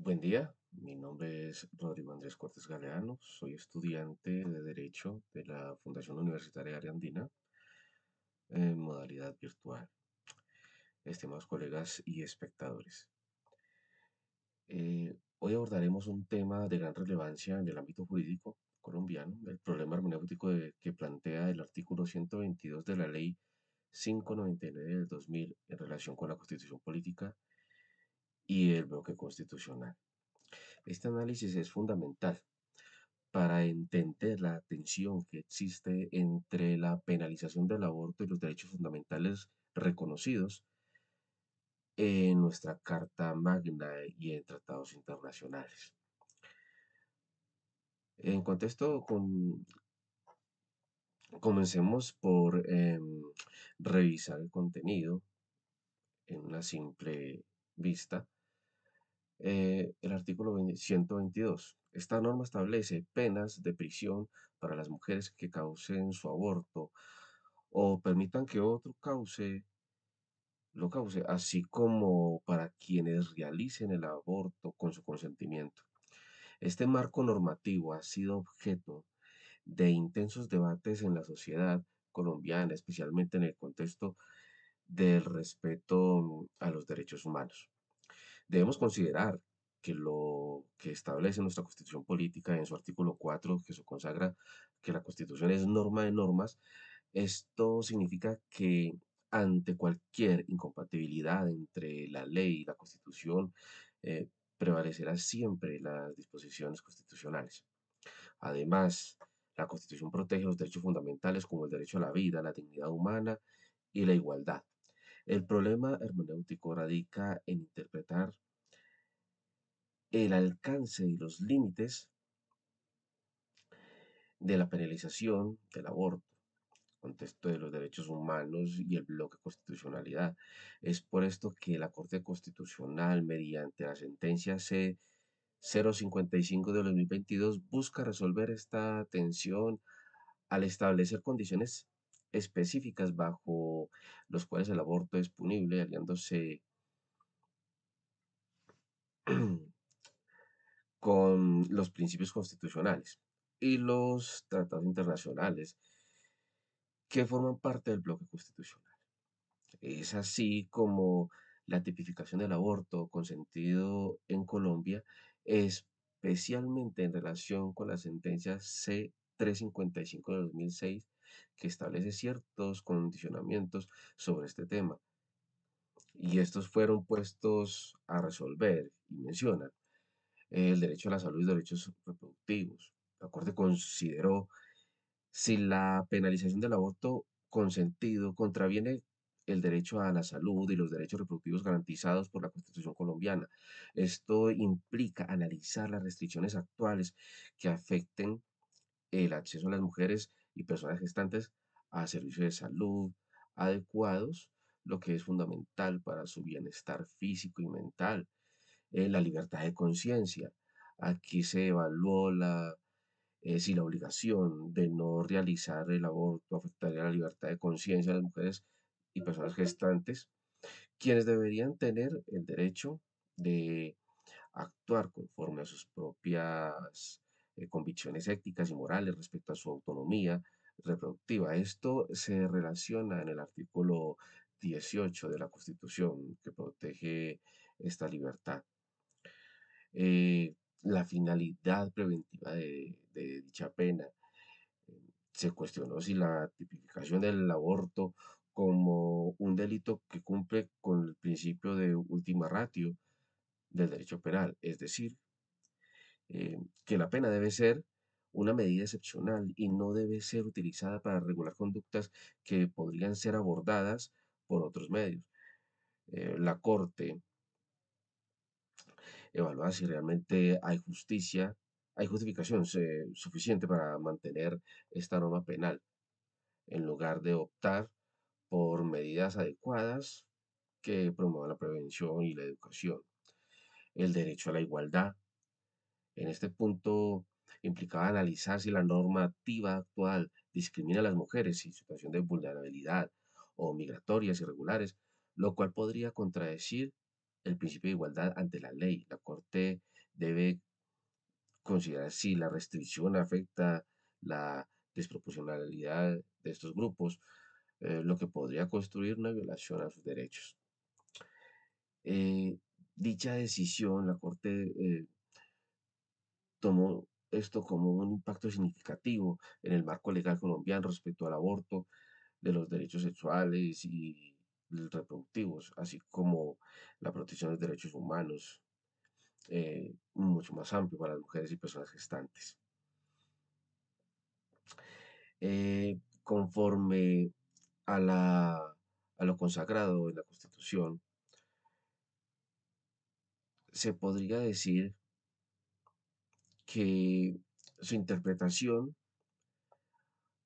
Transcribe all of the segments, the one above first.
Buen día, mi nombre es Rodrigo Andrés Cortés Galeano, soy estudiante de Derecho de la Fundación Universitaria Área Andina en modalidad virtual. Estimados colegas y espectadores, hoy abordaremos un tema de gran relevancia en el ámbito jurídico colombiano, el problema hermenéutico que plantea el artículo 122 de la Ley 599 del 2000 en relación con la Constitución Política y el bloque constitucional. Este análisis es fundamental para entender la tensión que existe entre la penalización del aborto y los derechos fundamentales reconocidos en nuestra Carta Magna y en tratados internacionales. En contexto, comencemos por revisar el contenido en una simple vista. El artículo 122. Esta norma establece penas de prisión para las mujeres que causen su aborto o permitan que otro lo cause, así como para quienes realicen el aborto con su consentimiento. Este marco normativo ha sido objeto de intensos debates en la sociedad colombiana, especialmente en el contexto del respeto a los derechos humanos. Debemos considerar que lo que establece nuestra Constitución Política en su artículo 4, que se consagra que la Constitución es norma de normas, esto significa que ante cualquier incompatibilidad entre la ley y la Constitución, eh, prevalecerá siempre las disposiciones constitucionales. Además, la Constitución protege los derechos fundamentales como el derecho a la vida, la dignidad humana y la igualdad. El problema hermenéutico radica en interpretar el alcance y los límites de la penalización del aborto, contexto de los derechos humanos y el bloque constitucionalidad. Es por esto que la Corte Constitucional, mediante la sentencia C 055 de 2022, busca resolver esta tensión al establecer condiciones específicas bajo los cuales el aborto es punible, aliándose con los principios constitucionales y los tratados internacionales que forman parte del bloque constitucional. Es así como la tipificación del aborto consentido en Colombia, especialmente en relación con la sentencia C 355 de 2006, que establece ciertos condicionamientos sobre este tema. Y estos fueron puestos a resolver y mencionan el derecho a la salud y derechos reproductivos. La Corte consideró si la penalización del aborto consentido contraviene el derecho a la salud y los derechos reproductivos garantizados por la Constitución colombiana. Esto implica analizar las restricciones actuales que afecten el acceso a las mujeres y personas gestantes a servicios de salud adecuados, lo que es fundamental para su bienestar físico y mental. La libertad de conciencia. Aquí se evaluó si la obligación de no realizar el aborto afectaría la libertad de conciencia de las mujeres y personas gestantes, quienes deberían tener el derecho de actuar conforme a sus propias convicciones éticas y morales respecto a su autonomía reproductiva. Esto se relaciona en el artículo 18 de la Constitución que protege esta libertad. La finalidad preventiva de dicha pena. Se cuestionó si la tipificación del aborto como un delito que cumple con el principio de última ratio del derecho penal, es decir, que la pena debe ser una medida excepcional y no debe ser utilizada para regular conductas que podrían ser abordadas por otros medios. La Corte evaluar si realmente hay justificación suficiente para mantener esta norma penal, en lugar de optar por medidas adecuadas que promuevan la prevención y la educación. El derecho a la igualdad. En este punto implicaba analizar si la normativa actual discrimina a las mujeres en situación de vulnerabilidad o migratorias irregulares, lo cual podría contradecir el principio de igualdad ante la ley. La Corte debe considerar si la restricción afecta la desproporcionalidad de estos grupos, lo que podría construir una violación a sus derechos. Eh, Dicha decisión, la Corte tomó esto como un impacto significativo en el marco legal colombiano respecto al aborto, de los derechos sexuales y reproductivos, así como la protección de los derechos humanos, mucho más amplio para las mujeres y personas gestantes. Conforme a, a lo consagrado en la Constitución, se podría decir que su interpretación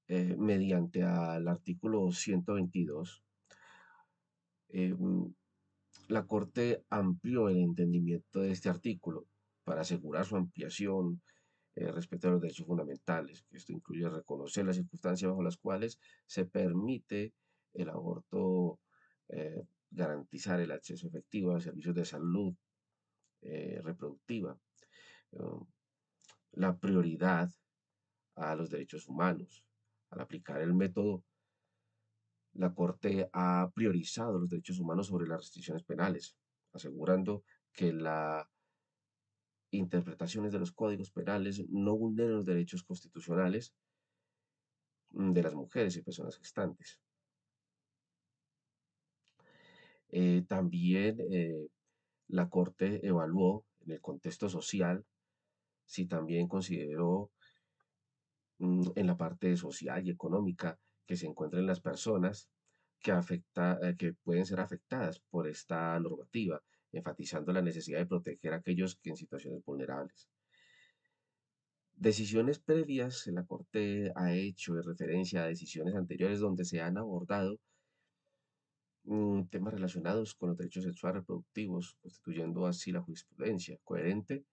mediante al artículo 122, eh, mm, la Corte amplió el entendimiento de este artículo para asegurar su ampliación respecto a los derechos fundamentales. Esto incluye reconocer las circunstancias bajo las cuales se permite el aborto, garantizar el acceso efectivo a servicios de salud reproductiva, eh, la prioridad a los derechos humanos. Al aplicar el método, la Corte ha priorizado los derechos humanos sobre las restricciones penales, asegurando que las interpretaciones de los códigos penales no vulneran los derechos constitucionales de las mujeres y personas gestantes. También la Corte evaluó en el contexto social si también consideró en la parte social y económica que se encuentran las personas que pueden ser afectadas por esta normativa, enfatizando la necesidad de proteger a aquellos que en situaciones vulnerables. Decisiones previas, la Corte ha hecho referencia a decisiones anteriores donde se han abordado temas relacionados con los derechos sexuales reproductivos, constituyendo así la jurisprudencia coherente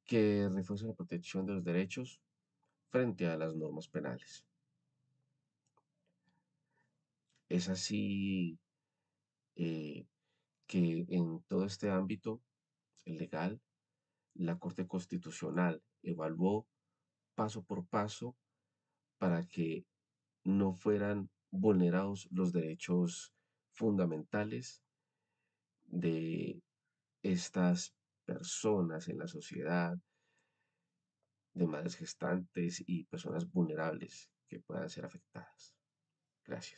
que refuerza la protección de los derechos frente a las normas penales. Es así eh, que en todo este ámbito legal, la Corte Constitucional evaluó paso por paso para que no fueran vulnerados los derechos fundamentales de estas personas en la sociedad, de madres gestantes y personas vulnerables que puedan ser afectadas. Gracias.